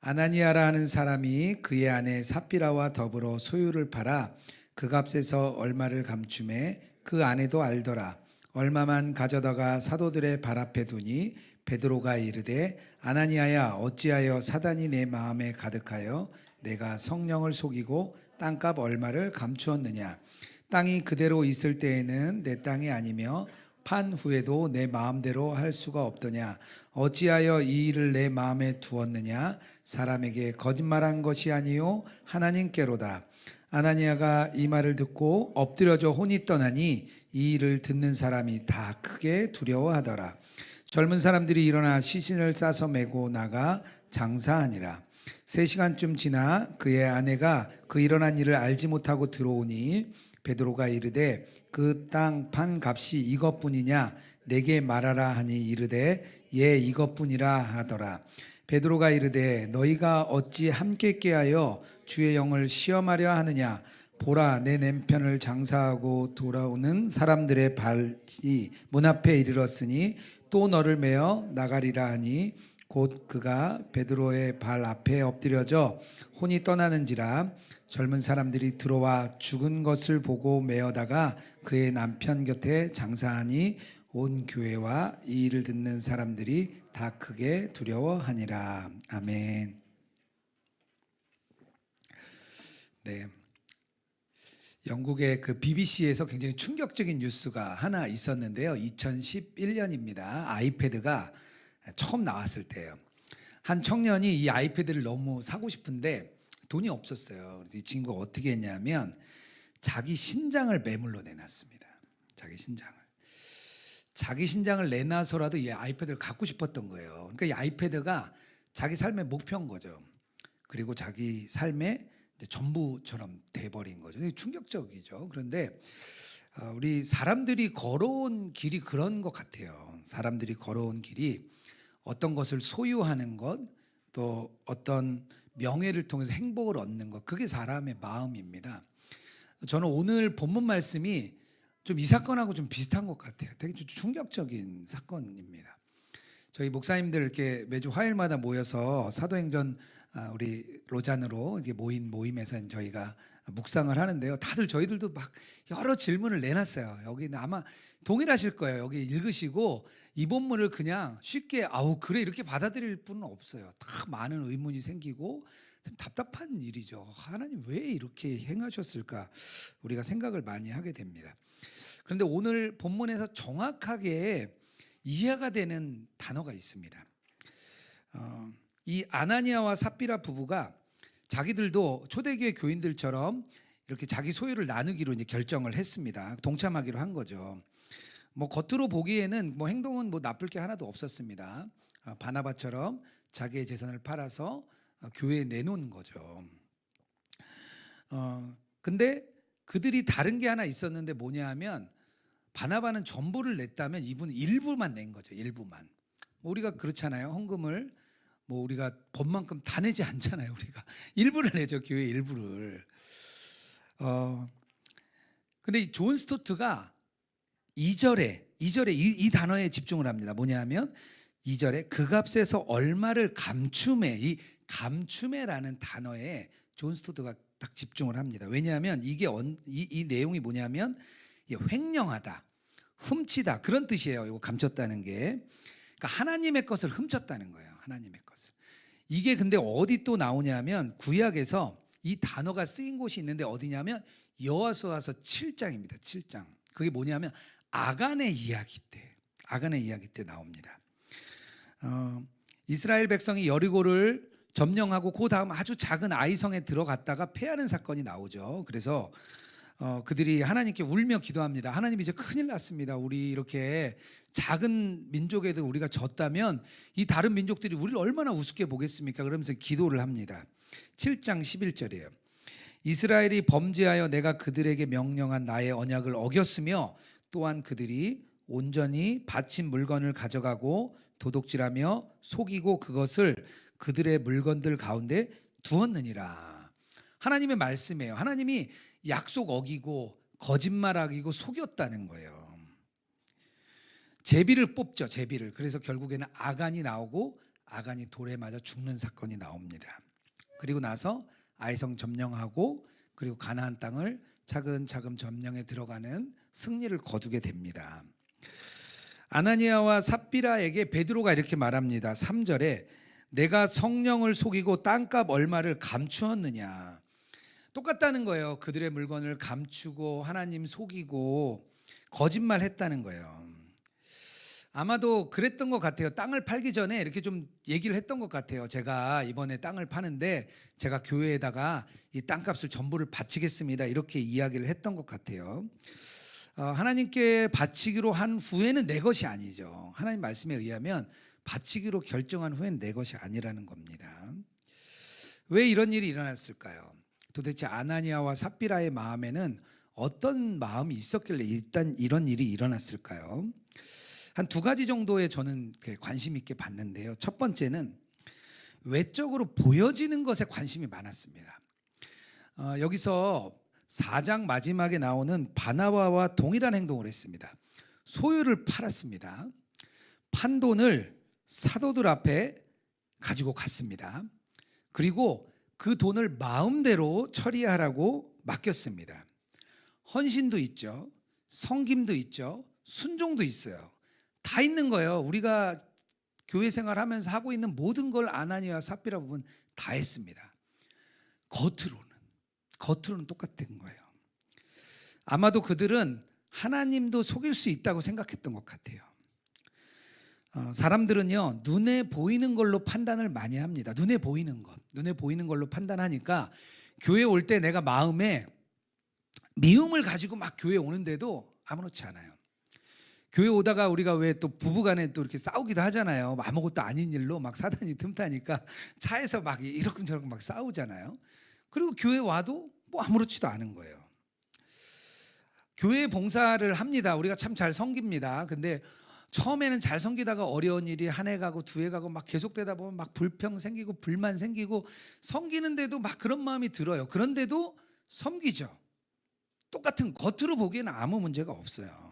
아나니아라 하는 사람이 그의 아내 삽비라와 더불어 소유를 팔아 그 값에서 얼마를 감춤해 그 아내도 알더라. 얼마만 가져다가 사도들의 발 앞에 두니 베드로가 이르되 아나니아야 어찌하여 사단이 내 마음에 가득하여 내가 성령을 속이고 땅값 얼마를 감추었느냐. 땅이 그대로 있을 때에는 내 땅이 아니며 판 후에도 내 마음대로 할 수가 없더냐. 어찌하여 이 일을 내 마음에 두었느냐. 사람에게 거짓말한 것이 아니요 하나님께로다. 아나니아가 이 말을 듣고 엎드려져 혼이 떠나니 이 일을 듣는 사람이 다 크게 두려워하더라. 젊은 사람들이 일어나 시신을 싸서 메고 나가 장사하니라. 3시간쯤 지나 그의 아내가 그 일어난 일을 알지 못하고 들어오니 베드로가 이르되 그 땅 판 값이 이것뿐이냐 내게 말하라 하니 이르되 예 이것뿐이라 하더라. 베드로가 이르되 너희가 어찌 함께 깨하여 주의 영을 시험하려 하느냐. 보라 내 남편을 장사하고 돌아오는 사람들의 발이 문 앞에 이르렀으니 또 너를 메어 나가리라 하니 곧 그가 베드로의 발 앞에 엎드려져 혼이 떠나는지라. 젊은 사람들이 들어와 죽은 것을 보고 메어다가 그의 남편 곁에 장사하니 온 교회와 이 일을 듣는 사람들이 다 크게 두려워하니라. 아멘. 네. 영국의 그 BBC에서 굉장히 충격적인 뉴스가 하나 있었는데요. 2011년입니다. 아이패드가 처음 나왔을 때예요. 한 청년이 이 아이패드를 너무 사고 싶은데 돈이 없었어요. 그래서 이 친구가 어떻게 했냐면 자기 신장을 매물로 내놨습니다. 자기 신장을 내놔서라도 이 아이패드를 갖고 싶었던 거예요. 그러니까 이 아이패드가 자기 삶의 목표인 거죠. 그리고 자기 삶의 전부처럼 돼버린 거죠. 충격적이죠. 그런데 우리 사람들이 걸어온 길이 그런 것 같아요. 사람들이 걸어온 길이 어떤 것을 소유하는 것, 또 어떤 명예를 통해서 행복을 얻는 것, 그게 사람의 마음입니다. 저는 오늘 본문 말씀이 좀 이 사건하고 좀 비슷한 것 같아요. 되게 좀 충격적인 사건입니다. 저희 목사님들 이렇게 매주 화요일마다 모여서 사도행전 우리 로잔으로 이렇게 모임에서 저희가 묵상을 하는데요. 다들 저희들도 막 여러 질문을 내놨어요. 여기는 아마 동일하실 거예요. 여기 읽으시고 이 본문을 그냥 쉽게 아우 그래 이렇게 받아들일 분은 없어요. 다 많은 의문이 생기고 참 답답한 일이죠. 하나님 왜 이렇게 행하셨을까 우리가 생각을 많이 하게 됩니다. 그런데 오늘 본문에서 정확하게 이해가 되는 단어가 있습니다. 이 아나니아와 삽비라 부부가 자기들도 초대교회 교인들처럼 이렇게 자기 소유를 나누기로 이제 결정을 했습니다. 동참하기로 한 거죠. 뭐 겉으로 보기에는 뭐 행동은 뭐 나쁠 게 하나도 없었습니다. 바나바처럼 자기의 재산을 팔아서 교회에 내놓은 거죠. 근데 그들이 다른 게 하나 있었는데 뭐냐 하면 바나바는 전부를 냈다면 이분은 일부만 낸 거죠. 일부만. 뭐 우리가 그렇잖아요. 헌금을 뭐 우리가 법만큼 다 내지 않잖아요. 우리가 일부를 내죠. 교회 일부를. 근데 이 존 스토트가 2절에 이 단어에 집중을 합니다. 뭐냐면 2절에 그 값에서 얼마를 감춤해, 이 감춤해라는 단어에 존 스토트가 딱 집중을 합니다. 왜냐하면 이게 이 내용이 뭐냐면 횡령하다, 훔치다 그런 뜻이에요. 이거 감췄다는 게. 그러니까 하나님의 것을 훔쳤다는 거예요. 하나님의 것을. 이게 근데 어디 또 나오냐면 구약에서 이 단어가 쓰인 곳이 있는데 어디냐면 여호수아서 7장입니다. 7장. 그게 뭐냐면 아간의 이야기 때 나옵니다. 이스라엘 백성이 여리고를 점령하고 그 다음 아주 작은 아이성에 들어갔다가 패하는 사건이 나오죠. 그래서 그들이 하나님께 울며 기도합니다. 하나님 이제 큰일 났습니다. 우리 이렇게 작은 민족에도 우리가 졌다면 이 다른 민족들이 우리를 얼마나 우습게 보겠습니까? 그러면서 기도를 합니다. 7장 11절이에요. 이스라엘이 범죄하여 내가 그들에게 명령한 나의 언약을 어겼으며 또한 그들이 온전히 바친 물건을 가져가고 도둑질하며 속이고 그것을 그들의 물건들 가운데 두었느니라. 하나님의 말씀이에요. 하나님이 약속 어기고 거짓말하고 속였다는 거예요. 제비를 뽑죠. 제비를. 그래서 결국에는 아간이 나오고 아간이 돌에 맞아 죽는 사건이 나옵니다. 그리고 나서 아이성 점령하고 그리고 가나안 땅을 차근차근 점령에 들어가는 승리를 거두게 됩니다. 아나니아와 삽비라에게 베드로가 이렇게 말합니다. 3절에 내가 성령을 속이고 땅값 얼마를 감추었느냐. 똑같다는 거예요. 그들의 물건을 감추고 하나님 속이고 거짓말했다는 거예요. 아마도 그랬던 것 같아요. 땅을 팔기 전에 이렇게 좀 얘기를 했던 것 같아요. 제가 이번에 땅을 파는데 제가 교회에다가 이 땅값을 전부를 바치겠습니다. 이렇게 이야기를 했던 것 같아요. 하나님께 바치기로 한 후에는 내 것이 아니죠. 하나님 말씀에 의하면 바치기로 결정한 후에는 내 것이 아니라는 겁니다. 왜 이런 일이 일어났을까요? 도대체 아나니아와 삽비라의 마음에는 어떤 마음이 있었길래 일단 이런 일이 일어났을까요? 한 두 가지 정도에 저는 관심 있게 봤는데요. 첫 번째는 외적으로 보여지는 것에 관심이 많았습니다. 여기서 4장 마지막에 나오는 바나바와 동일한 행동을 했습니다. 소유를 팔았습니다. 판 돈을 사도들 앞에 가지고 갔습니다. 그리고 그 돈을 마음대로 처리하라고 맡겼습니다. 헌신도 있죠. 섬김도 있죠. 순종도 있어요. 다 있는 거예요. 우리가 교회 생활하면서 하고 있는 모든 걸 아나니아와 삽비라 보면 다 했습니다. 겉으로는 똑같은 거예요. 아마도 그들은 하나님도 속일 수 있다고 생각했던 것 같아요. 사람들은요, 눈에 보이는 걸로 판단을 많이 합니다. 눈에 보이는 걸로 판단하니까 교회 올 때 내가 마음에 미움을 가지고 막 교회 오는데도 아무렇지 않아요. 교회 오다가 우리가 왜 또 부부간에 또 이렇게 싸우기도 하잖아요. 아무것도 아닌 일로 막 사단이 틈타니까 차에서 막 이러쿵저러쿵 막 싸우잖아요. 그리고 교회 와도 뭐 아무렇지도 않은 거예요. 교회 봉사를 합니다. 우리가 참 잘 섬깁니다. 근데 처음에는 잘 섬기다가 어려운 일이 한 해 가고 두 해 가고 막 계속되다 보면 막 불평 생기고 불만 생기고 섬기는데도 막 그런 마음이 들어요. 그런데도 섬기죠. 똑같은 겉으로 보기에는 아무 문제가 없어요.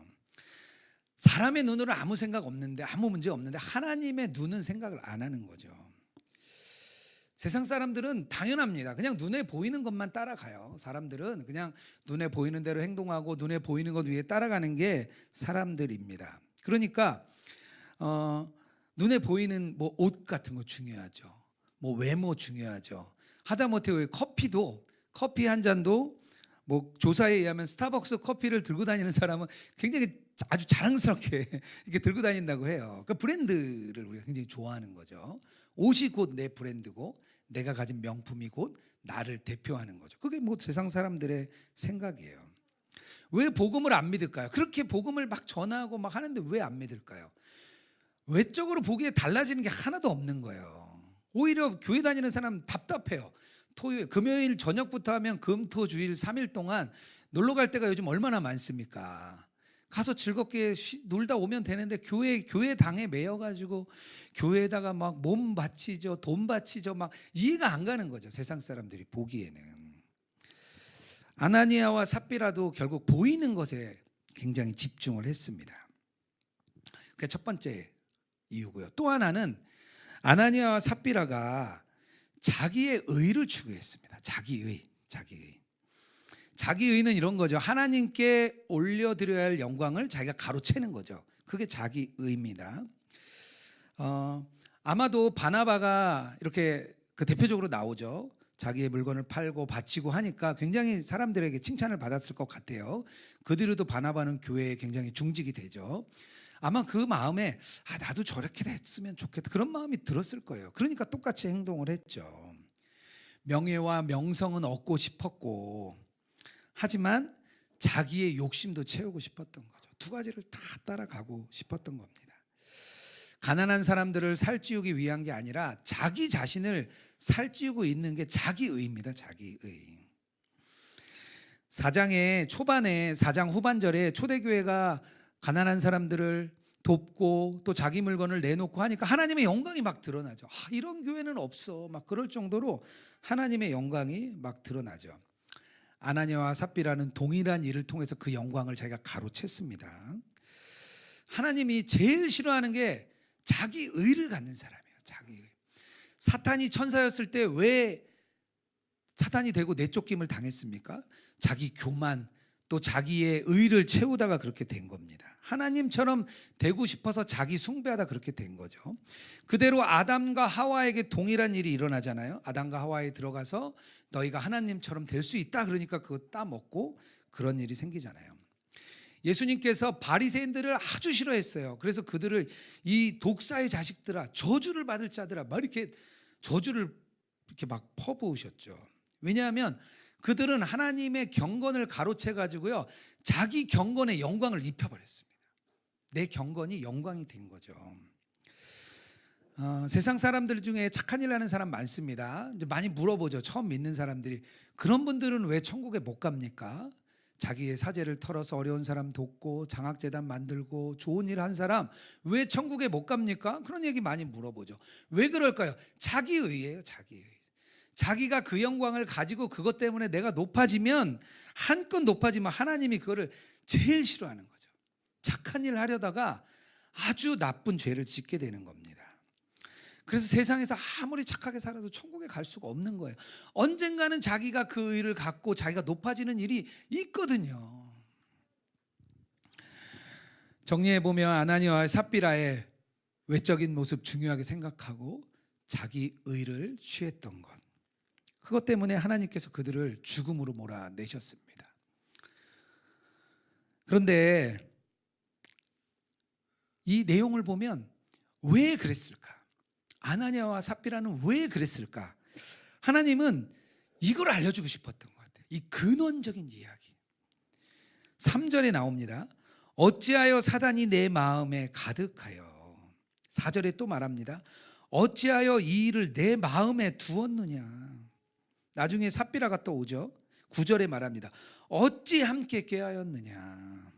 사람의 눈으로 아무 생각 없는데 아무 문제 없는데 하나님의 눈은 생각을 안 하는 거죠. 세상 사람들은 당연합니다. 그냥 눈에 보이는 것만 따라가요. 사람들은 그냥 눈에 보이는 대로 행동하고 눈에 보이는 것 위에 따라가는 게 사람들입니다. 그러니까 눈에 보이는 뭐 옷 같은 거 중요하죠. 뭐 외모 중요하죠. 하다못해 커피 한 잔도 뭐 조사에 의하면 스타벅스 커피를 들고 다니는 사람은 굉장히 아주 자랑스럽게 이렇게 들고 다닌다고 해요. 그 브랜드를 우리가 굉장히 좋아하는 거죠. 옷이 곧 내 브랜드고 내가 가진 명품이 곧 나를 대표하는 거죠. 그게 뭐 세상 사람들의 생각이에요. 왜 복음을 안 믿을까요? 그렇게 복음을 막 전하고 막 하는데 왜 안 믿을까요? 외적으로 보기에 달라지는 게 하나도 없는 거예요. 오히려 교회 다니는 사람 답답해요. 금요일 저녁부터 하면 금토주일 3일 동안 놀러 갈 때가 요즘 얼마나 많습니까? 가서 즐겁게 놀다 오면 되는데 교회 당에 매여가지고 교회에다가 막 몸 바치죠, 돈 바치죠, 막 이해가 안 가는 거죠. 세상 사람들이 보기에는. 아나니아와 삽비라도 결국 보이는 것에 굉장히 집중을 했습니다. 그게 첫 번째 이유고요. 또 하나는 아나니아와 삽비라가 자기의 의를 추구했습니다. 자기의는 이런 거죠. 하나님께 올려드려야 할 영광을 자기가 가로채는 거죠. 그게 자기의입니다. 아마도 바나바가 이렇게 그 대표적으로 나오죠. 자기의 물건을 팔고 바치고 하니까 굉장히 사람들에게 칭찬을 받았을 것 같아요. 그 뒤로도 바나바는 교회에 굉장히 중직이 되죠. 아마 그 마음에 나도 저렇게 됐으면 좋겠다 그런 마음이 들었을 거예요. 그러니까 똑같이 행동을 했죠. 명예와 명성은 얻고 싶었고 하지만 자기의 욕심도 채우고 싶었던 거죠. 두 가지를 다 따라가고 싶었던 겁니다. 가난한 사람들을 살찌우기 위한 게 아니라 자기 자신을 살찌우고 있는 게 자기의입니다. 자기의. 4장의 초반에 4장 후반절에 초대교회가 가난한 사람들을 돕고 또 자기 물건을 내놓고 하니까 하나님의 영광이 막 드러나죠. 이런 교회는 없어. 막 그럴 정도로 하나님의 영광이 막 드러나죠. 아나니아와 삽비라는 동일한 일을 통해서 그 영광을 자기가 가로챘습니다. 하나님이 제일 싫어하는 게 자기 의를 갖는 사람이에요. 자기 의. 사탄이 천사였을 때 왜 사탄이 되고 내쫓김을 당했습니까? 자기 교만, 또 자기의 의를 채우다가 그렇게 된 겁니다. 하나님처럼 되고 싶어서 자기 숭배하다 그렇게 된 거죠. 그대로 아담과 하와에게 동일한 일이 일어나잖아요. 아담과 하와에 들어가서 너희가 하나님처럼 될 수 있다 그러니까 그거 따먹고 그런 일이 생기잖아요. 예수님께서 바리새인들을 아주 싫어했어요. 그래서 그들을 이 독사의 자식들아, 저주를 받을 자들아 막 이렇게 저주를 이렇게 막 퍼부으셨죠. 왜냐하면 그들은 하나님의 경건을 가로채 가지고요, 자기 경건의 영광을 입혀버렸습니다. 내 경건이 영광이 된 거죠. 세상 사람들 중에 착한 일 하는 사람 많습니다. 이제 많이 물어보죠. 처음 믿는 사람들이 그런 분들은 왜 천국에 못 갑니까? 자기의 사재를 털어서 어려운 사람 돕고 장학재단 만들고 좋은 일 한 사람 왜 천국에 못 갑니까? 그런 얘기 많이 물어보죠. 왜 그럴까요? 자기의예요. 자기의. 자기가 그 영광을 가지고 그것 때문에 내가 높아지면, 한껏 높아지면 하나님이 그거를 제일 싫어하는 거죠. 착한 일을 하려다가 아주 나쁜 죄를 짓게 되는 겁니다. 그래서 세상에서 아무리 착하게 살아도 천국에 갈 수가 없는 거예요. 언젠가는 자기가 그 의를 갖고 자기가 높아지는 일이 있거든요. 정리해보면 아나니아와 삽비라의 외적인 모습 중요하게 생각하고 자기 의를 취했던 것, 그것 때문에 하나님께서 그들을 죽음으로 몰아내셨습니다. 그런데 이 내용을 보면 왜 그랬을까? 아나니아와 삽비라는 왜 그랬을까? 하나님은 이걸 알려주고 싶었던 것 같아요. 이 근원적인 이야기. 3절에 나옵니다. 어찌하여 사단이 내 마음에 가득하여. 4절에 또 말합니다. 어찌하여 이 일을 내 마음에 두었느냐. 나중에 삽비라가 또 오죠. 9절에 말합니다. 어찌 함께 꾀하였느냐.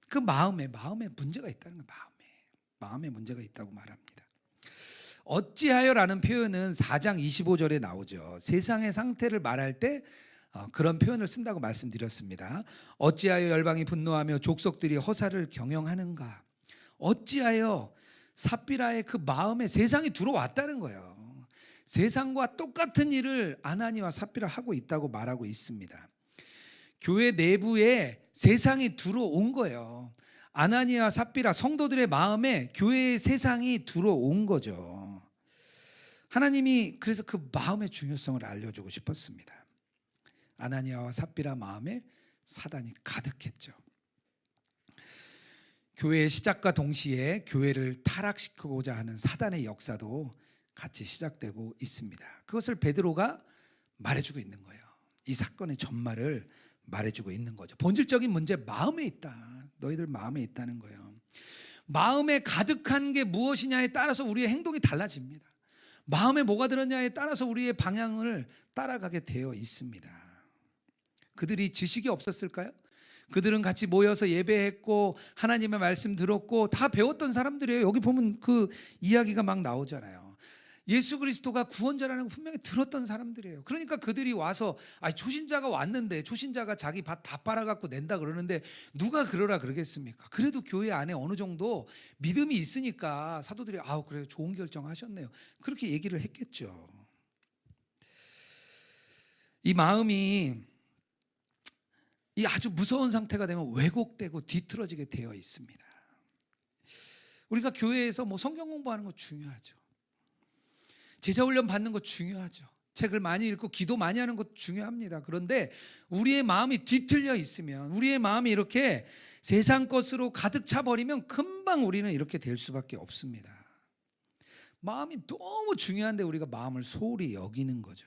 그 마음에 문제가 있다는 거예요. 마음에 문제가 있다고 말합니다. 어찌하여라는 표현은 4장 25절에 나오죠. 세상의 상태를 말할 때 그런 표현을 쓴다고 말씀드렸습니다. 어찌하여 열방이 분노하며 족속들이 허사를 경영하는가. 어찌하여 삽비라의 그 마음에 세상이 들어왔다는 거예요. 세상과 똑같은 일을 아나니와 삽비라 하고 있다고 말하고 있습니다. 교회 내부에 세상이 들어온 거예요. 아나니아 삽비라 성도들의 마음에 교회의 세상이 들어온 거죠. 하나님이 그래서 그 마음의 중요성을 알려주고 싶었습니다. 아나니아와 삽비라 마음에 사단이 가득했죠. 교회의 시작과 동시에 교회를 타락시키고자 하는 사단의 역사도 같이 시작되고 있습니다. 그것을 베드로가 말해주고 있는 거예요. 이 사건의 전말을 말해주고 있는 거죠. 본질적인 문제 마음에 있다. 너희들 마음에 있다는 거예요. 마음에 가득한 게 무엇이냐에 따라서 우리의 행동이 달라집니다. 마음에 뭐가 들었냐에 따라서 우리의 방향을 따라가게 되어 있습니다. 그들이 지식이 없었을까요? 그들은 같이 모여서 예배했고 하나님의 말씀 들었고 다 배웠던 사람들이에요. 여기 보면 그 이야기가 막 나오잖아요. 예수 그리스도가 구원자라는 거 분명히 들었던 사람들이에요. 그러니까 그들이 와서 초신자가 왔는데 초신자가 자기 밭 다 빨아갖고 낸다 그러는데 누가 그러라 그러겠습니까? 그래도 교회 안에 어느 정도 믿음이 있으니까 사도들이 그래 좋은 결정하셨네요. 그렇게 얘기를 했겠죠. 이 마음이 이 아주 무서운 상태가 되면 왜곡되고 뒤틀어지게 되어 있습니다. 우리가 교회에서 성경 공부하는 거 중요하죠. 제자훈련 받는 거 중요하죠. 책을 많이 읽고 기도 많이 하는 것도 중요합니다. 그런데 우리의 마음이 뒤틀려 있으면, 우리의 마음이 이렇게 세상 것으로 가득 차 버리면 금방 우리는 이렇게 될 수밖에 없습니다. 마음이 너무 중요한데 우리가 마음을 소홀히 여기는 거죠.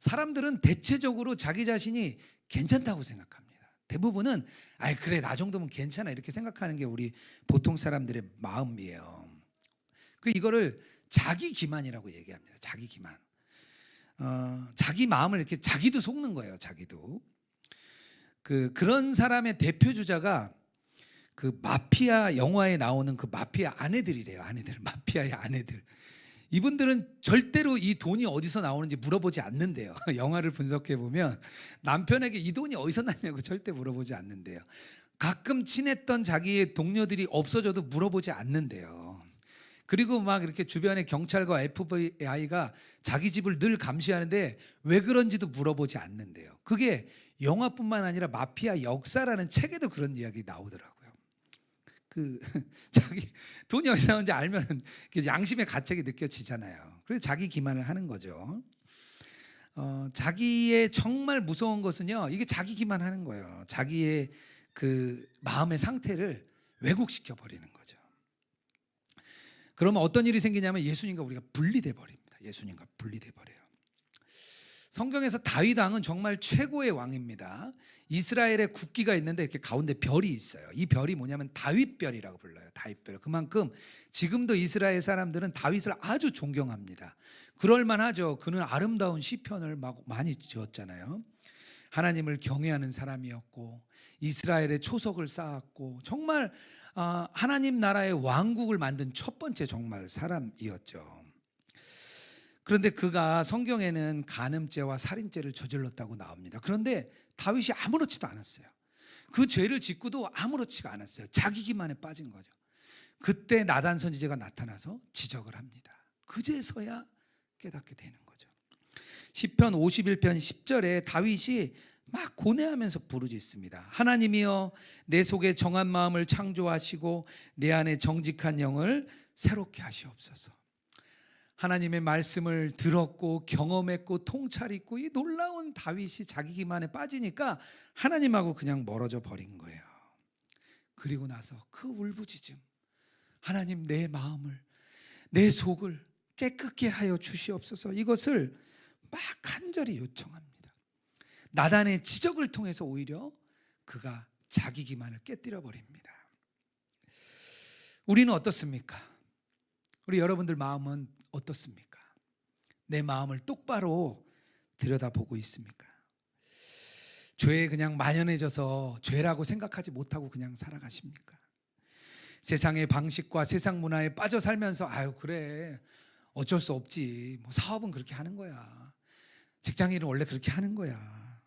사람들은 대체적으로 자기 자신이 괜찮다고 생각합니다. 대부분은 그래 나 정도면 괜찮아 이렇게 생각하는 게 우리 보통 사람들의 마음이에요. 그리고 이거를 자기 기만이라고 얘기합니다. 자기 기만. 자기 마음을 이렇게 자기도 속는 거예요. 자기도. 그런 사람의 대표 주자가 그 마피아 영화에 나오는 그 마피아 아내들이래요. 마피아의 아내들. 이분들은 절대로 이 돈이 어디서 나오는지 물어보지 않는데요. 영화를 분석해 보면 남편에게 이 돈이 어디서 났냐고 절대 물어보지 않는데요. 가끔 친했던 자기의 동료들이 없어져도 물어보지 않는데요. 그리고 막 이렇게 주변에 경찰과 FBI가 자기 집을 늘 감시하는데 왜 그런지도 물어보지 않는데요. 그게 영화뿐만 아니라 마피아 역사라는 책에도 그런 이야기 나오더라고요. 그 자기 돈이 어디서 나오는지 알면은 양심의 가책이 느껴지잖아요. 그래서 자기 기만을 하는 거죠. 자기의 정말 무서운 것은요, 이게 자기 기만하는 거예요. 자기의 그 마음의 상태를 왜곡시켜 버리는 거죠. 그러면 어떤 일이 생기냐면 예수님과 우리가 분리돼 버립니다. 예수님과 분리돼 버려요. 성경에서 다윗 왕은 정말 최고의 왕입니다. 이스라엘의 국기가 있는데 이렇게 가운데 별이 있어요. 이 별이 뭐냐면 다윗별이라고 불러요. 다윗별. 그만큼 지금도 이스라엘 사람들은 다윗을 아주 존경합니다. 그럴 만하죠. 그는 아름다운 시편을 많이 지었잖아요. 하나님을 경외하는 사람이었고 이스라엘의 초석을 쌓았고 정말 하나님 나라의 왕국을 만든 첫 번째 정말 사람이었죠. 그런데 그가 성경에는 간음죄와 살인죄를 저질렀다고 나옵니다. 그런데 다윗이 아무렇지도 않았어요. 그 죄를 짓고도 아무렇지가 않았어요. 자기 기만에 빠진 거죠. 그때 나단 선지자가 나타나서 지적을 합니다. 그제서야 깨닫게 되는 거죠. 시편 51편 10절에 다윗이 막 고뇌하면서 부르짖습니다. 하나님이여 내 속에 정한 마음을 창조하시고 내 안에 정직한 영을 새롭게 하시옵소서. 하나님의 말씀을 들었고 경험했고 통찰 있고 이 놀라운 다윗이 자기 기만에 빠지니까 하나님하고 그냥 멀어져 버린 거예요. 그리고 나서 그 울부짖음, 하나님 내 마음을 내 속을 깨끗게 하여 주시옵소서, 이것을 막 간절히 요청합니다. 나단의 지적을 통해서 오히려 그가 자기 기만을 깨뜨려 버립니다. 우리는 어떻습니까? 우리 여러분들 마음은 어떻습니까? 내 마음을 똑바로 들여다보고 있습니까? 죄에 그냥 만연해져서 죄라고 생각하지 못하고 그냥 살아가십니까? 세상의 방식과 세상 문화에 빠져 살면서 아유 그래 어쩔 수 없지, 뭐 사업은 그렇게 하는 거야, 직장인은 원래 그렇게 하는 거야,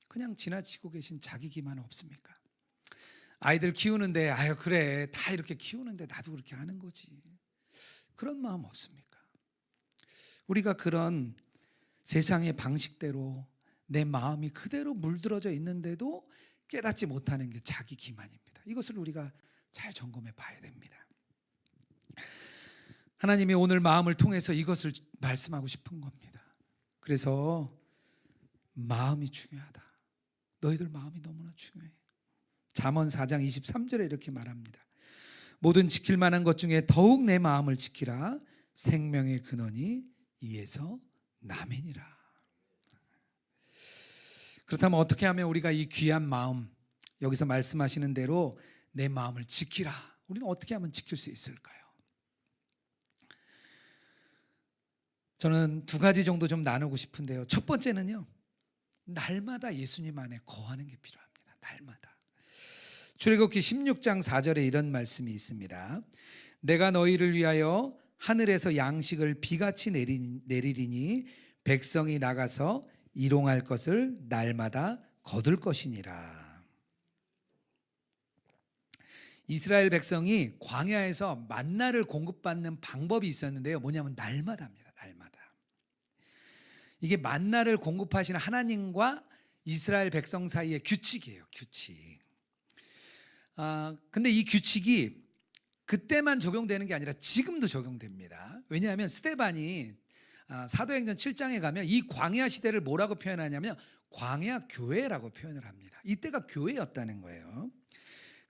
그냥 지나치고 계신 자기 기만 없습니까? 아이들 키우는데 아유 그래 다 이렇게 키우는데 나도 그렇게 하는 거지, 그런 마음 없습니까? 우리가 그런 세상의 방식대로 내 마음이 그대로 물들어져 있는데도 깨닫지 못하는 게 자기 기만입니다. 이것을 우리가 잘 점검해 봐야 됩니다. 하나님이 오늘 마음을 통해서 이것을 말씀하고 싶은 겁니다. 그래서 마음이 중요하다. 너희들 마음이 너무나 중요해. 잠언 4장 23절에 이렇게 말합니다. 모든 지킬 만한 것 중에 더욱 내 마음을 지키라. 생명의 근원이 이에서 나매니라. 그렇다면 어떻게 하면 우리가 이 귀한 마음, 여기서 말씀하시는 대로 내 마음을 지키라, 우리는 어떻게 하면 지킬 수 있을까요? 저는 두 가지 정도 좀 나누고 싶은데요. 첫 번째는요, 날마다 예수님 안에 거하는 게 필요합니다. 날마다. 출애굽기 16장 4절에 이런 말씀이 있습니다. 내가 너희를 위하여 하늘에서 양식을 비같이 내리리니 백성이 나가서 일용할 것을 날마다 거둘 것이니라. 이스라엘 백성이 광야에서 만나를 공급받는 방법이 있었는데요. 뭐냐면 날마다입니다. 날마다. 이게 만나를 공급하시는 하나님과 이스라엘 백성 사이의 규칙이에요. 규칙. 근데 이 규칙이 그때만 적용되는 게 아니라 지금도 적용됩니다. 왜냐하면 스데반이 사도행전 7장에 가면 이 광야 시대를 뭐라고 표현하냐면 광야 교회라고 표현을 합니다. 이때가 교회였다는 거예요.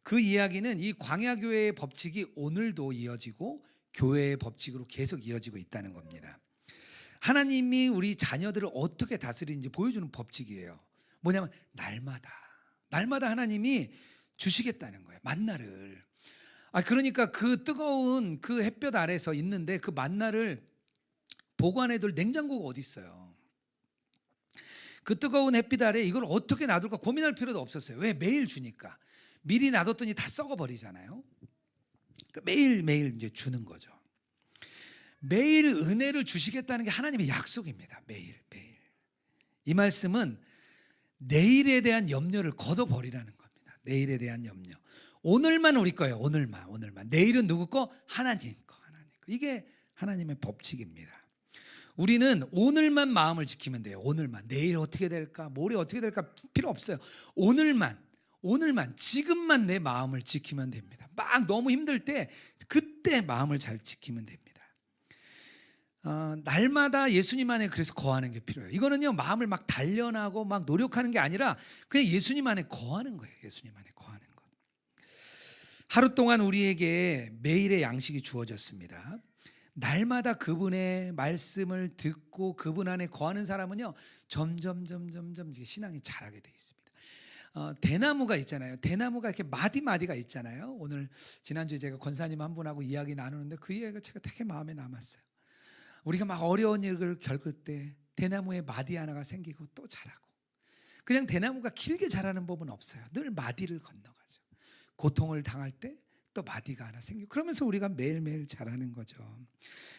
그 이야기는 이 광야 교회의 법칙이 오늘도 이어지고 교회의 법칙으로 계속 이어지고 있다는 겁니다. 하나님이 우리 자녀들을 어떻게 다스리는지 보여주는 법칙이에요. 뭐냐면 날마다 하나님이 주시겠다는 거예요. 만나를. 그러니까 그 뜨거운 그 햇볕 아래서 있는데 그 만나를 보관해둘 냉장고가 어디 있어요? 그 뜨거운 햇빛 아래 이걸 어떻게 놔둘까 고민할 필요도 없었어요. 왜? 매일 주니까. 미리 놔뒀더니 다 썩어버리잖아요. 매일 이제 주는 거죠. 매일 은혜를 주시겠다는 게 하나님의 약속입니다. 매일. 이 말씀은 내일에 대한 염려를 걷어버리라는 겁니다. 내일에 대한 염려. 오늘만 우리 거예요. 오늘만. 내일은 누구 거? 하나님 거. 하나님. 이게 하나님의 법칙입니다. 우리는 오늘만 마음을 지키면 돼요. 오늘만. 내일 어떻게 될까? 모레 어떻게 될까? 필요 없어요. 오늘만 지금만 내 마음을 지키면 됩니다. 막 너무 힘들 때 그때 마음을 잘 지키면 됩니다. 날마다 예수님 안에 그래서 거하는 게 필요해요. 이거는요, 마음을 막 단련하고 막 노력하는 게 아니라 그냥 예수님 안에 거하는 거예요. 예수님 안에 거하는 것. 하루 동안 우리에게 매일의 양식이 주어졌습니다. 날마다 그분의 말씀을 듣고 그분 안에 거하는 사람은요, 점점 신앙이 자라게 돼 있습니다. 대나무가 있잖아요. 대나무가 이렇게 마디마디가 있잖아요. 오늘 지난주에 제가 권사님 한 분하고 이야기 나누는데 그 이야기가 제가 되게 마음에 남았어요. 우리가 막 어려운 일을 겪을 때 대나무에 마디 하나가 생기고 또 자라고, 그냥 대나무가 길게 자라는 법은 없어요. 늘 마디를 건너가죠. 고통을 당할 때 또 마디가 하나 생기고, 그러면서 우리가 매일매일 자라는 거죠.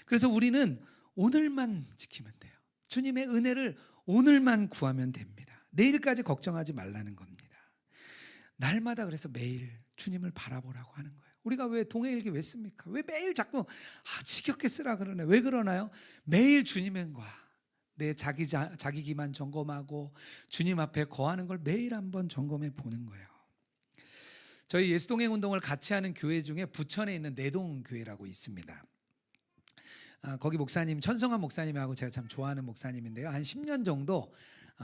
그래서 우리는 오늘만 지키면 돼요. 주님의 은혜를 오늘만 구하면 됩니다. 내일까지 걱정하지 말라는 겁니다. 날마다 그래서 매일 주님을 바라보라고 하는 거예요. 우리가 왜 동행일기 왜 씁니까? 왜 매일 자꾸 지겹게 쓰라 그러네. 왜 그러나요? 매일 주님과 내 자기 기만 점검하고 주님 앞에 거하는 걸 매일 한번 점검해 보는 거예요. 저희 예수동행 운동을 같이 하는 교회 중에 부천에 있는 내동교회라고 있습니다. 거기 목사님 천성환 목사님하고 제가 참 좋아하는 목사님인데요. 한 10년 정도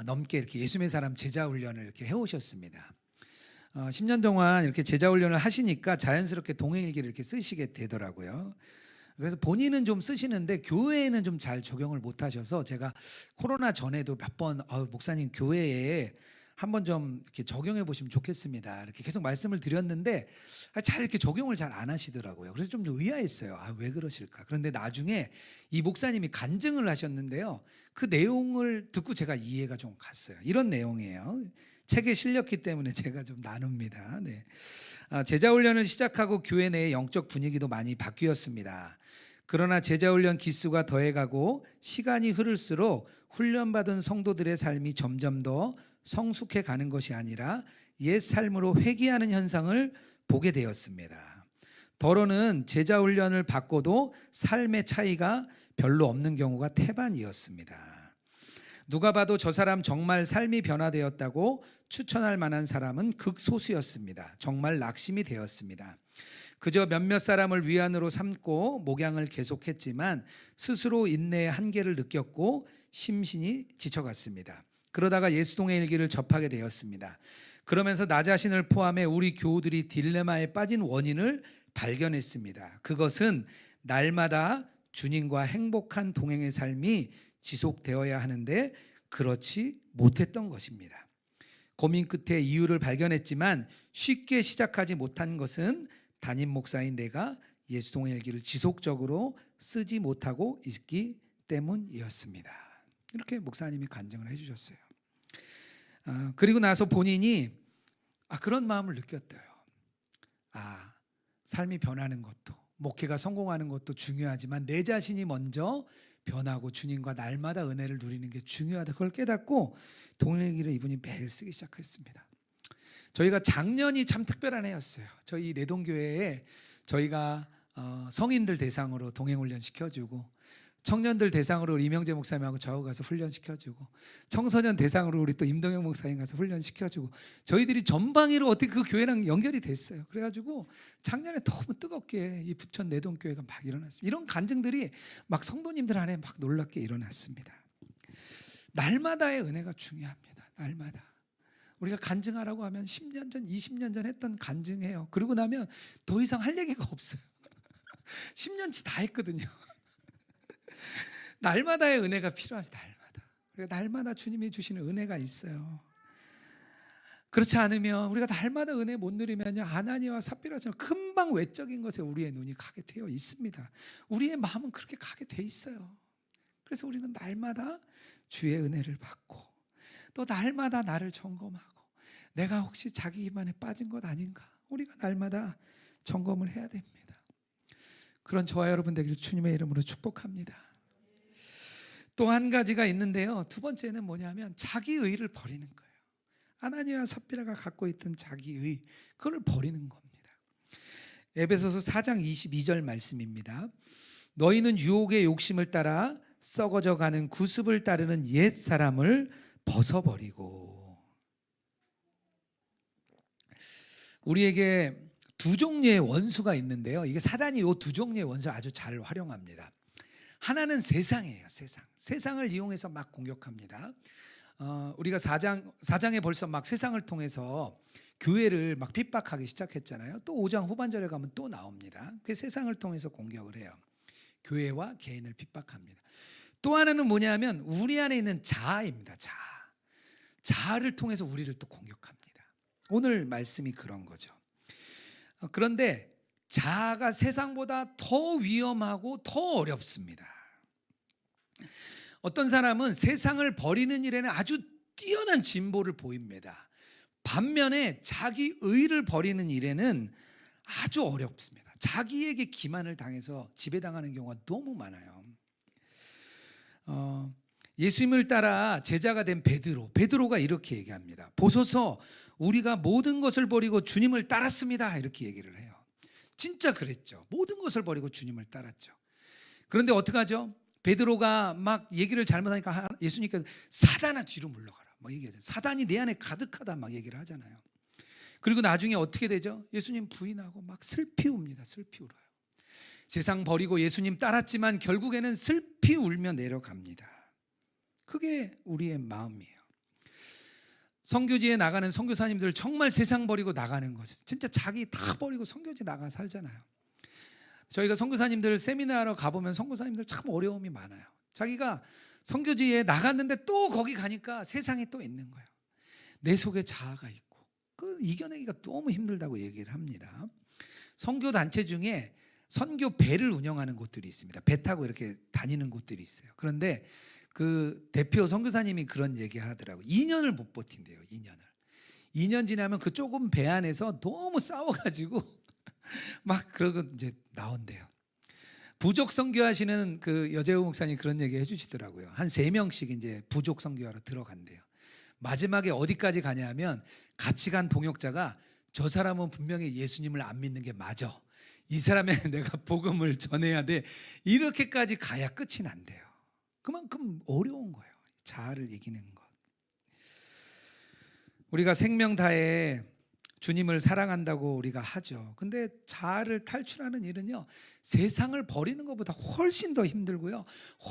넘게 이렇게 예수의 사람 제자 훈련을 이렇게 해오셨습니다. 10년 동안 이렇게 제자 훈련을 하시니까 자연스럽게 동행일기를 이렇게 쓰시게 되더라고요. 그래서 본인은 좀 쓰시는데 교회에는 좀 잘 적용을 못 하셔서 제가 코로나 전에도 몇 번 목사님 교회에 한번 좀 이렇게 적용해 보시면 좋겠습니다, 이렇게 계속 말씀을 드렸는데 잘 이렇게 적용을 잘 안 하시더라고요. 그래서 좀 의아했어요. 왜 그러실까? 그런데 나중에 이 목사님이 간증을 하셨는데요. 그 내용을 듣고 제가 이해가 좀 갔어요. 이런 내용이에요. 책에 실렸기 때문에 제가 좀 나눕니다. 네. 제자 훈련을 시작하고 교회 내의 영적 분위기도 많이 바뀌었습니다. 그러나 제자 훈련 기수가 더해가고 시간이 흐를수록 훈련받은 성도들의 삶이 점점 더 성숙해 가는 것이 아니라 옛 삶으로 회귀하는 현상을 보게 되었습니다. 더러는 제자 훈련을 받고도 삶의 차이가 별로 없는 경우가 태반이었습니다. 누가 봐도 저 사람 정말 삶이 변화되었다고 추천할 만한 사람은 극소수였습니다. 정말 낙심이 되었습니다. 그저 몇몇 사람을 위안으로 삼고 목양을 계속했지만 스스로 인내의 한계를 느꼈고 심신이 지쳐갔습니다. 그러다가 예수동의 일기를 접하게 되었습니다. 그러면서 나 자신을 포함해 우리 교우들이 딜레마에 빠진 원인을 발견했습니다. 그것은 날마다 주님과 행복한 동행의 삶이 지속되어야 하는데 그렇지 못했던 것입니다. 고민 끝에 이유를 발견했지만 쉽게 시작하지 못한 것은 담임 목사인 내가 예수동의 일기를 지속적으로 쓰지 못하고 있기 때문이었습니다. 이렇게 목사님이 간증을 해주셨어요. 그리고 나서 본인이 그런 마음을 느꼈대요. 삶이 변하는 것도, 목회가 성공하는 것도 중요하지만 내 자신이 먼저 변하고 주님과 날마다 은혜를 누리는 게 중요하다. 그걸 깨닫고 동행일기를 이분이 매일 쓰기 시작했습니다. 저희가 작년이 참 특별한 해였어요. 저희 내동교회에 저희가 성인들 대상으로 동행훈련 시켜주고, 청년들 대상으로 우리 이명재 목사님하고 저하고 가서 훈련시켜주고, 청소년 대상으로 우리 또 임동영 목사님 가서 훈련시켜주고, 저희들이 전방위로 어떻게 그 교회랑 연결이 됐어요. 그래가지고 작년에 너무 뜨겁게 이 부천 내동교회가 막 일어났습니다. 이런 간증들이 막 성도님들 안에 막 놀랍게 일어났습니다. 날마다의 은혜가 중요합니다. 날마다 우리가 간증하라고 하면 10년 전, 20년 전 했던 간증해요. 그러고 나면 더 이상 할 얘기가 없어요. 10년치 다 했거든요. 날마다의 은혜가 필요합니다. 날마다 주님이 주시는 은혜가 있어요. 그렇지 않으면 우리가 날마다 은혜 못 누리면요, 아나니와 삽비라처럼 금방 외적인 것에 우리의 눈이 가게 되어 있습니다. 우리의 마음은 그렇게 가게 돼 있어요. 그래서 우리는 날마다 주의 은혜를 받고 또 날마다 나를 점검하고 내가 혹시 자기 기만에 빠진 것 아닌가, 우리가 날마다 점검을 해야 됩니다. 그런 저와 여러분 되기를 주님의 이름으로 축복합니다. 또 한 가지가 있는데요, 두 번째는 뭐냐면 자기의를 버리는 거예요. 아나니와 삽비라가 갖고 있던 자기의, 그걸 버리는 겁니다. 에베소서 4장 22절 말씀입니다. 너희는 유혹의 욕심을 따라 썩어져 가는 구습을 따르는 옛 사람을 벗어버리고. 우리에게 두 종류의 원수가 있는데요. 이게 사단이 이 두 종류의 원수를 아주 잘 활용합니다. 하나는 세상이에요. 세상을 이용해서 막 공격합니다. 우리가 4장에 벌써 막 세상을 통해서 교회를 막 핍박하기 시작했잖아요. 또 5장 후반절에 가면 또 나옵니다. 그 세상을 통해서 공격을 해요. 교회와 개인을 핍박합니다. 또 하나는 뭐냐면 우리 안에 있는 자아입니다. 자아를 통해서 우리를 또 공격합니다. 오늘 말씀이 그런 거죠. 그런데 자아가 세상보다 더 위험하고 더 어렵습니다. 어떤 사람은 세상을 버리는 일에는 아주 뛰어난 진보를 보입니다. 반면에 자기 의를 버리는 일에는 아주 어렵습니다. 자기에게 기만을 당해서 지배당하는 경우가 너무 많아요. 예수님을 따라 제자가 된 베드로가 이렇게 얘기합니다. 보소서, 우리가 모든 것을 버리고 주님을 따랐습니다. 이렇게 얘기를 해요. 진짜 그랬죠. 모든 것을 버리고 주님을 따랐죠. 그런데 어떡하죠? 베드로가 막 얘기를 잘못하니까 예수님께서 사단아 뒤로 물러가라 막 얘기하죠. 사단이 내 안에 가득하다 막 얘기를 하잖아요. 그리고 나중에 어떻게 되죠? 예수님 부인하고 막 슬피 웁니다. 슬피 울어요. 세상 버리고 예수님 따랐지만 결국에는 슬피 울며 내려갑니다. 그게 우리의 마음이에요. 선교지에 나가는 선교사님들 정말 세상 버리고 나가는 거죠. 진짜 자기 다 버리고 선교지 나가 살잖아요. 저희가 선교사님들 세미나하러 가보면 선교사님들 참 어려움이 많아요. 자기가 선교지에 나갔는데 또 거기 가니까 세상이 또 있는 거예요. 내 속에 자아가 있고 그 이겨내기가 너무 힘들다고 얘기를 합니다. 선교 단체 중에 선교 배를 운영하는 곳들이 있습니다. 배 타고 이렇게 다니는 곳들이 있어요. 그런데 그 대표 선교사님이 그런 얘기 하더라고요. 2년을 못 버틴대요. 2년 지나면 그 조금 배 안에서 너무 싸워가지고 막 그러고 이제 나온대요. 부족 선교하시는 그 여재호 목사님 그런 얘기 해주시더라고요. 한 3명씩 이제 부족 선교하러 들어간대요. 마지막에 어디까지 가냐면 같이 간 동역자가 저 사람은 분명히 예수님을 안 믿는 게 맞아. 이 사람에 내가 복음을 전해야 돼. 이렇게까지 가야 끝이 난대요. 그만큼 어려운 거예요. 자아를 이기는 것. 우리가 생명 다해 주님을 사랑한다고 우리가 하죠. 근데 자아를 탈출하는 일은요, 세상을 버리는 것보다 훨씬 더 힘들고요,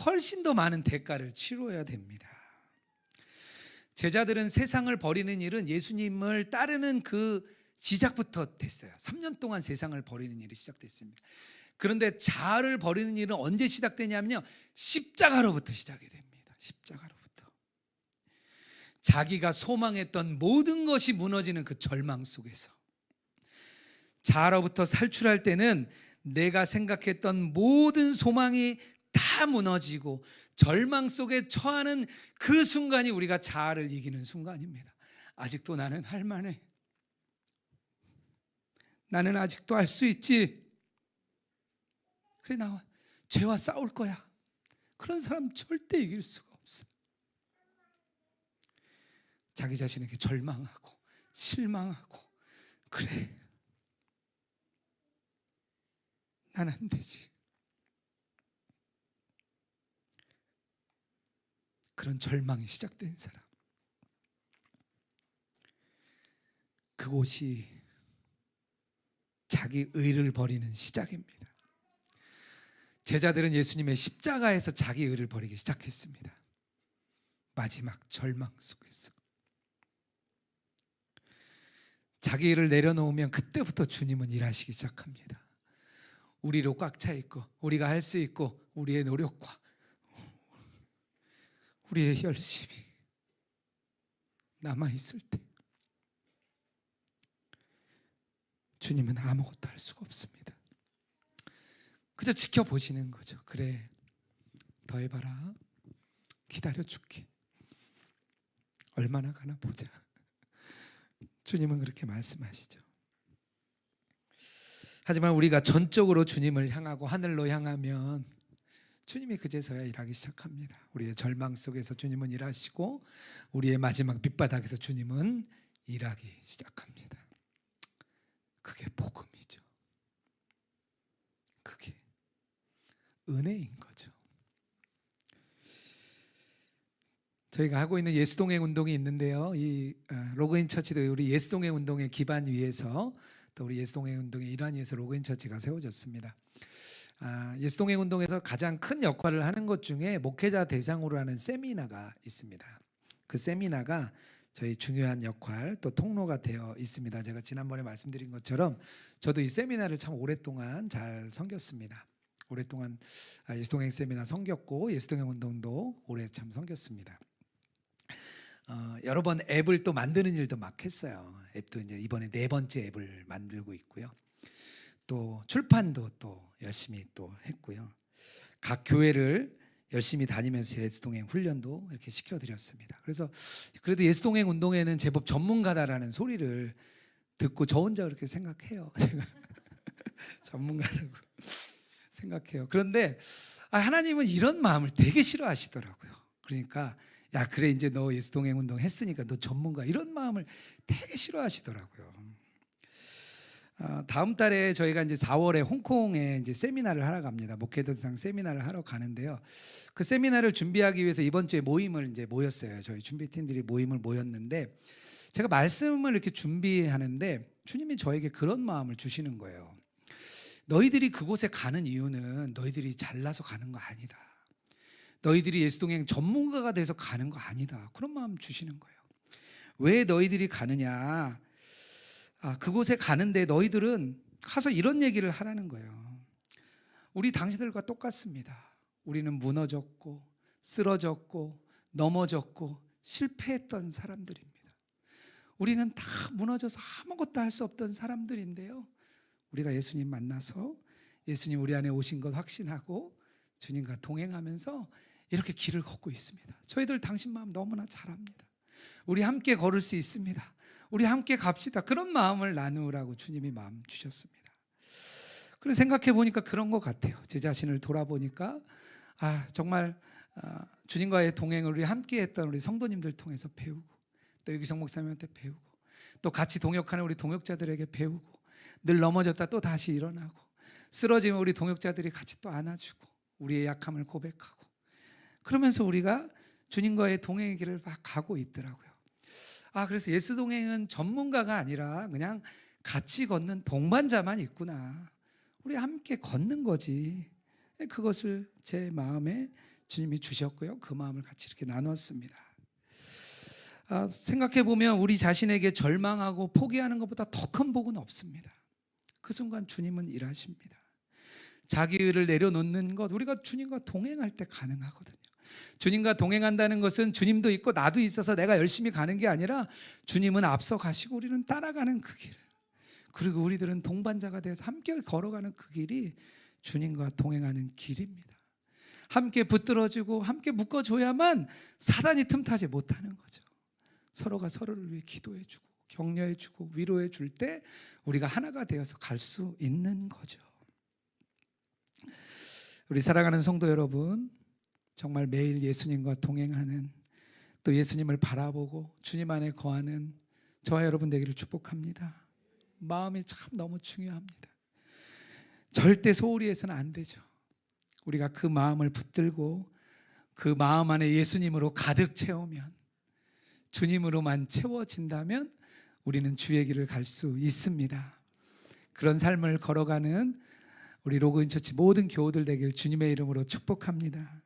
훨씬 더 많은 대가를 치러야 됩니다. 제자들은 세상을 버리는 일은 예수님을 따르는 그 시작부터 됐어요. 3년 동안 세상을 버리는 일이 시작됐습니다. 그런데 자아를 버리는 일은 언제 시작되냐면요, 십자가로부터 시작이 됩니다. 십자가로부터. 자기가 소망했던 모든 것이 무너지는 그 절망 속에서 자아로부터 살출할 때는 내가 생각했던 모든 소망이 다 무너지고 절망 속에 처하는 그 순간이 우리가 자아를 이기는 순간입니다. 아직도 나는 할 만해. 나는 아직도 할 수 있지. 그래, 나 죄와 싸울 거야. 그런 사람 절대 이길 수가 없어. 자기 자신에게 절망하고 실망하고, 그래, 난 안 되지. 그런 절망이 시작된 사람, 그곳이 자기 의를 버리는 시작입니다. 제자들은 예수님의 십자가에서 자기 의를 버리기 시작했습니다. 마지막 절망 속에서 자기 의를 내려놓으면 그때부터 주님은 일하시기 시작합니다. 우리로 꽉 차 있고 우리가 할 수 있고 우리의 노력과 우리의 열심이 남아있을 때 주님은 아무것도 할 수가 없습니다. 그저 지켜보시는 거죠. 그래, 더 해봐라. 기다려줄게. 얼마나 가나 보자. 주님은 그렇게 말씀하시죠. 하지만 우리가 전적으로 주님을 향하고 하늘로 향하면 주님이 그제서야 일하기 시작합니다. 우리의 절망 속에서 주님은 일하시고 우리의 마지막 밑바닥에서 주님은 일하기 시작합니다. 그게 복음이죠. 그게 은혜인 거죠. 저희가 하고 있는 예수동행 운동이 있는데요. 이 로그인 처치도 우리 예수동행 운동의 기반 위에서 또 우리 예수동행 운동의 일환 위에서 로그인 처치가 세워졌습니다. 예수동행 운동에서 가장 큰 역할을 하는 것 중에 목회자 대상으로 하는 세미나가 있습니다. 그 세미나가 저희 중요한 역할 또 통로가 되어 있습니다. 제가 지난번에 말씀드린 것처럼 저도 이 세미나를 참 오랫동안 잘 섬겼습니다. 오랫동안 예수동행 세미나 섬겼고 예수동행 운동도 오래 참 섬겼습니다. 여러 번 앱을 또 만드는 일도 막 했어요. 앱도 이제 이번에 4번째 앱을 만들고 있고요. 또 출판도 또 열심히 또 했고요. 각 교회를 열심히 다니면서 예수동행 훈련도 이렇게 시켜드렸습니다. 그래서 그래도 예수동행 운동에는 제법 전문가다라는 소리를 듣고 저 혼자 그렇게 생각해요. 제가 전문가라고 생각해요. 그런데 하나님은 이런 마음을 되게 싫어하시더라고요. 그러니까 야 그래 이제 너 예수동행 운동 했으니까 너 전문가 이런 마음을 되게 싫어하시더라고요. 다음 달에 저희가 이제 4월에 홍콩에 이제 세미나를 하러 갑니다. 목회대상 세미나를 하러 가는데요. 그 세미나를 준비하기 위해서 이번 주에 모임을 이제 모였어요. 저희 준비팀들이 모임을 모였는데 제가 말씀을 이렇게 준비하는데 주님이 저에게 그런 마음을 주시는 거예요. 너희들이 그곳에 가는 이유는 너희들이 잘나서 가는 거 아니다. 너희들이 예수동행 전문가가 돼서 가는 거 아니다. 그런 마음 주시는 거예요. 왜 너희들이 가느냐? 그곳에 가는데 너희들은 가서 이런 얘기를 하라는 거예요. 우리 당신들과 똑같습니다. 우리는 무너졌고 쓰러졌고 넘어졌고 실패했던 사람들입니다. 우리는 다 무너져서 아무것도 할 수 없던 사람들인데요. 우리가 예수님 만나서 예수님 우리 안에 오신 것 확신하고 주님과 동행하면서 이렇게 길을 걷고 있습니다. 저희들 당신 마음 너무나 잘 압니다. 우리 함께 걸을 수 있습니다. 우리 함께 갑시다. 그런 마음을 나누라고 주님이 마음 주셨습니다. 그래서 생각해 보니까 그런 것 같아요. 제 자신을 돌아보니까 정말 주님과의 동행을 우리 함께 했던 우리 성도님들 통해서 배우고 또 유기성 목사님한테 배우고 또 같이 동역하는 우리 동역자들에게 배우고 늘 넘어졌다 또 다시 일어나고 쓰러지면 우리 동역자들이 같이 또 안아주고 우리의 약함을 고백하고 그러면서 우리가 주님과의 동행의 길을 막 가고 있더라고요. 그래서 예수동행은 전문가가 아니라 그냥 같이 걷는 동반자만 있구나. 우리 함께 걷는 거지. 그것을 제 마음에 주님이 주셨고요. 그 마음을 같이 이렇게 나눴습니다. 생각해 보면 우리 자신에게 절망하고 포기하는 것보다 더 큰 복은 없습니다. 그 순간 주님은 일하십니다. 자기를 내려놓는 것, 우리가 주님과 동행할 때 가능하거든요. 주님과 동행한다는 것은 주님도 있고 나도 있어서 내가 열심히 가는 게 아니라 주님은 앞서 가시고 우리는 따라가는 그 길, 그리고 우리들은 동반자가 되어서 함께 걸어가는 그 길이 주님과 동행하는 길입니다. 함께 붙들어주고 함께 묶어줘야만 사단이 틈타지 못하는 거죠. 서로가 서로를 위해 기도해주고 격려해주고 위로해줄 때 우리가 하나가 되어서 갈 수 있는 거죠. 우리 사랑하는 성도 여러분, 정말 매일 예수님과 동행하는 또 예수님을 바라보고 주님 안에 거하는 저와 여러분 되기를 축복합니다. 마음이 참 너무 중요합니다. 절대 소홀히 해서는 안 되죠. 우리가 그 마음을 붙들고 그 마음 안에 예수님으로 가득 채우면 주님으로만 채워진다면 우리는 주의 길을 갈 수 있습니다. 그런 삶을 걸어가는 우리 로그인 처치 모든 교우들 되길 주님의 이름으로 축복합니다.